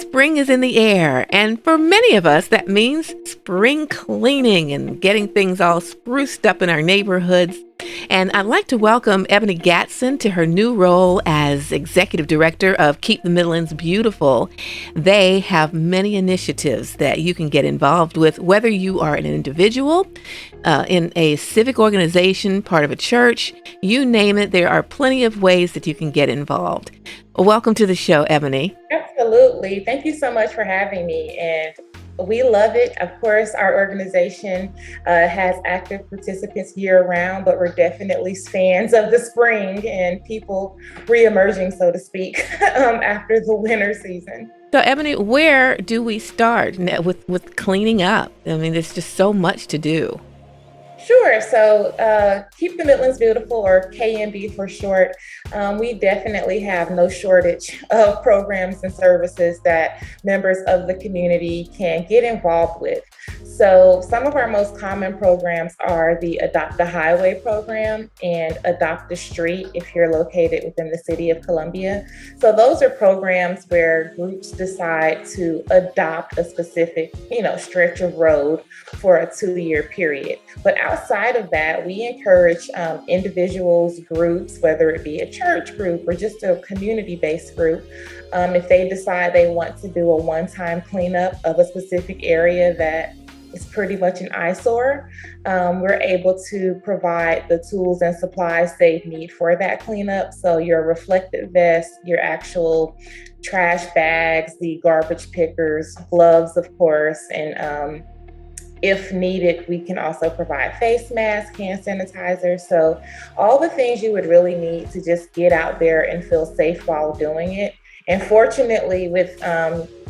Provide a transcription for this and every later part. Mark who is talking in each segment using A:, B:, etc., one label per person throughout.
A: spring is in the air, and for many of us, that means spring cleaning and getting things all spruced up in our neighborhoods. And I'd like to welcome Ebony Gatson to her new role as Executive Director of Keep the Midlands Beautiful. They have many initiatives that you can get involved with, whether you are an individual, in a civic organization, part of a church, you name it. There are plenty of ways that you can get involved. Welcome to the show, Ebony.
B: Absolutely. Thank you so much for having me. And we love it. Of course, our organization has active participants year round, but we're definitely fans of the spring and people re-emerging, so to speak, after the winter season.
A: So, Ebony, where do we start with cleaning up? I mean, there's just so much to do.
B: Sure. So Keep the Midlands Beautiful, or KMB for short, we definitely have no shortage of programs and services that members of the community can get involved with. So some of our most common programs are the Adopt-a-Hwy program and Adopt-a-Street if you're located within the city of Columbia. So those are programs where groups decide to adopt a specific, stretch of road for a 2-year period. But outside of that, we encourage individuals, groups, whether it be a church group or just a community-based group, if they decide they want to do a one-time cleanup of a specific area that is pretty much an eyesore, we're able to provide the tools and supplies they need for that cleanup. So your reflective vest, your actual trash bags, the garbage pickers, gloves, of course, and if needed, we can also provide face masks, hand sanitizer. So all the things you would really need to just get out there and feel safe while doing it. And fortunately, with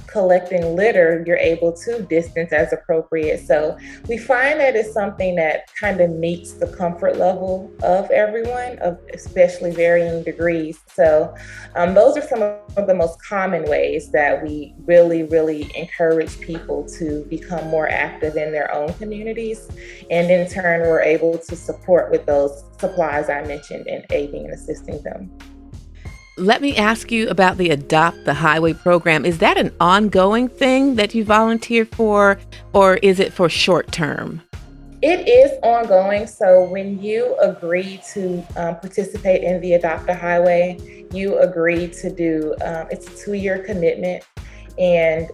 B: collecting litter, you're able to distance as appropriate. So we find that it's something that kind of meets the comfort level of everyone, of especially varying degrees. So those are some of the most common ways that we really encourage people to become more active in their own communities. And in turn, we're able to support with those supplies I mentioned and aiding and assisting them.
A: Let me ask you about the Adopt-a-Hwy program. Is that an ongoing thing that you volunteer for, or is it for short term?
B: It is ongoing. So when you agree to participate in the Adopt-a-Hwy, you agree to do, it's a 2-year commitment. And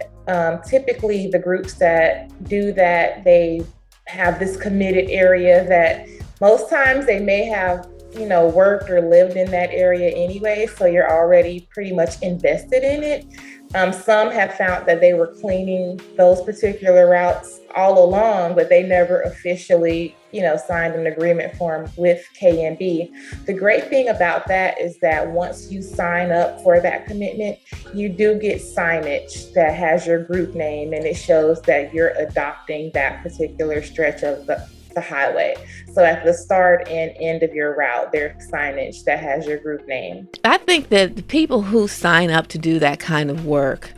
B: typically the groups that do that, they have this committed area that most times they may have worked or lived in that area anyway, so you're already pretty much invested in it. Some have found that they were cleaning those particular routes all along, but they never officially, signed an agreement form with KMB. The great thing about that is that once you sign up for that commitment, you do get signage that has your group name, and it shows that you're adopting that particular stretch of the highway. So at the start and end of your route, there's signage that has your group name.
A: I think that the people who sign up to do that kind of work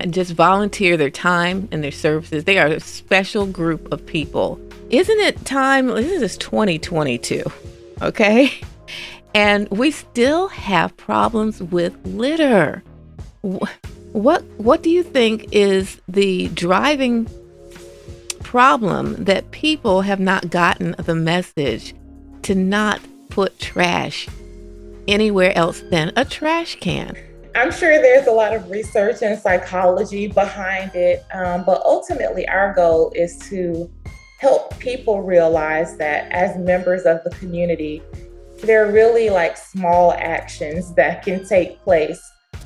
A: and just volunteer their time and their services, they are a special group of people. Isn't it time? This is 2022, okay? And we still have problems with litter. What do you think is the driving problem that people have not gotten the message to not put trash anywhere else than a trash can?
B: I'm sure there's a lot of research and psychology behind it, but ultimately our goal is to help people realize that as members of the community, there are really like small actions that can take place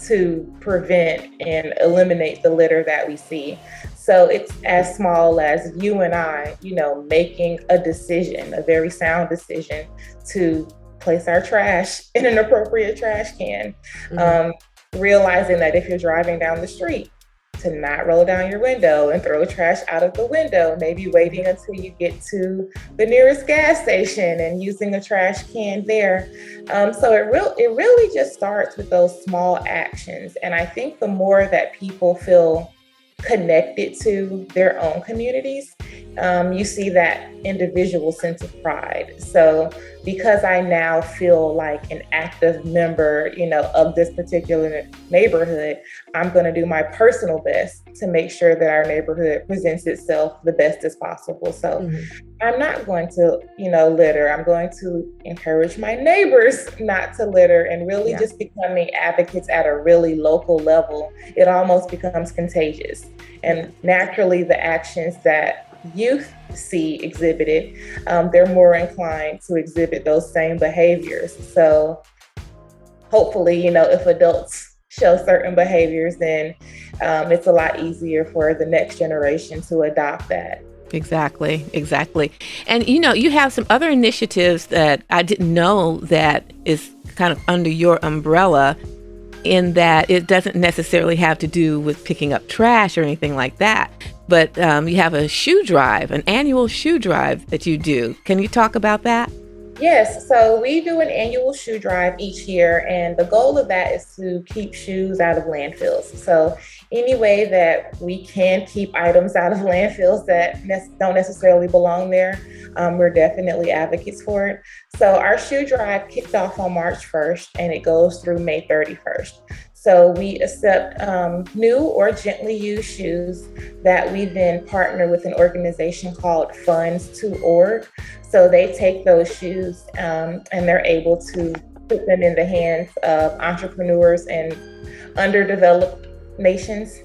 B: to prevent and eliminate the litter that we see. So it's as small as you and I, making a decision, a very sound decision to place our trash in an appropriate trash can. Realizing that if you're driving down the street, to not roll down your window and throw trash out of the window, maybe waiting until you get to the nearest gas station and using a trash can there. So it really just starts with those small actions. And I think the more that people feel connected to their own communities, you see that individual sense of pride. So because I now feel like an active member, of this particular neighborhood, I'm going to do my personal best to make sure that our neighborhood presents itself the best as possible. So I'm not going to, litter. I'm going to encourage my neighbors not to litter and really just becoming advocates at a really local level. It almost becomes contagious. And naturally, the actions that youth see exhibited, they're more inclined to exhibit those same behaviors. So hopefully, if adults show certain behaviors, then it's a lot easier for the next generation to adopt that.
A: Exactly. And you have some other initiatives that I didn't know that is kind of under your umbrella, in that it doesn't necessarily have to do with picking up trash or anything like that. But you have a shoe drive, an annual shoe drive that you do. Can you talk about that?
B: Yes, so we do an annual shoe drive each year, and the goal of that is to keep shoes out of landfills. So any way that we can keep items out of landfills that don't necessarily belong there, we're definitely advocates for it. So our shoe drive kicked off on March 1st, and it goes through May 31st. So we accept new or gently used shoes that we then partner with an organization called Funds2Org. So they take those shoes and they're able to put them in the hands of entrepreneurs in underdeveloped nations.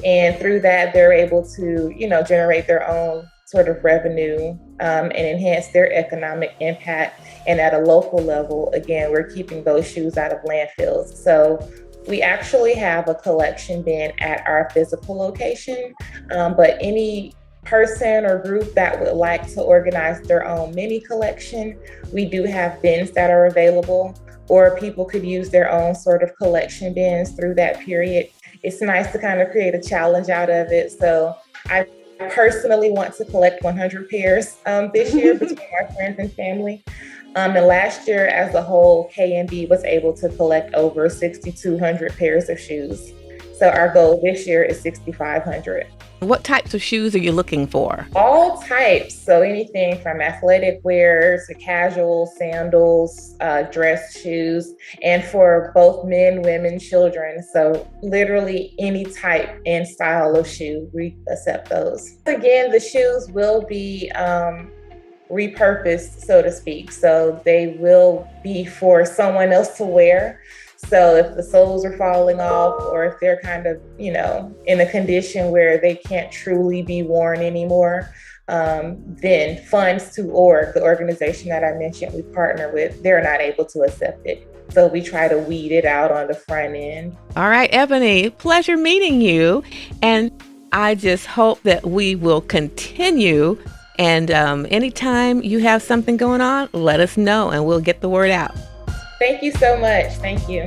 B: And through that, they're able to, generate their own sort of revenue and enhance their economic impact. And at a local level, again, we're keeping those shoes out of landfills. So we actually have a collection bin at our physical location, but any person or group that would like to organize their own mini collection, we do have bins that are available, or people could use their own sort of collection bins through that period. It's nice to kind of create a challenge out of it. So I personally want to collect 100 pairs this year between our friends and family. And last year as a whole, K&B was able to collect over 6,200 pairs of shoes. So our goal this year is 6,500.
A: What types of shoes are you looking for?
B: All types. So anything from athletic wear to casual sandals, dress shoes, and for both men, women, children. So literally any type and style of shoe, we accept those. Again, the shoes will be repurposed, so to speak. So they will be for someone else to wear. So if the soles are falling off, or if they're kind of, in a condition where they can't truly be worn anymore, then Funds2Org, the organization that I mentioned we partner with, they're not able to accept it. So we try to weed it out on the front end.
A: All right, Ebony, pleasure meeting you. And I just hope that we will continue. And anytime you have something going on, let us know and we'll get the word out.
B: Thank you so much. Thank you.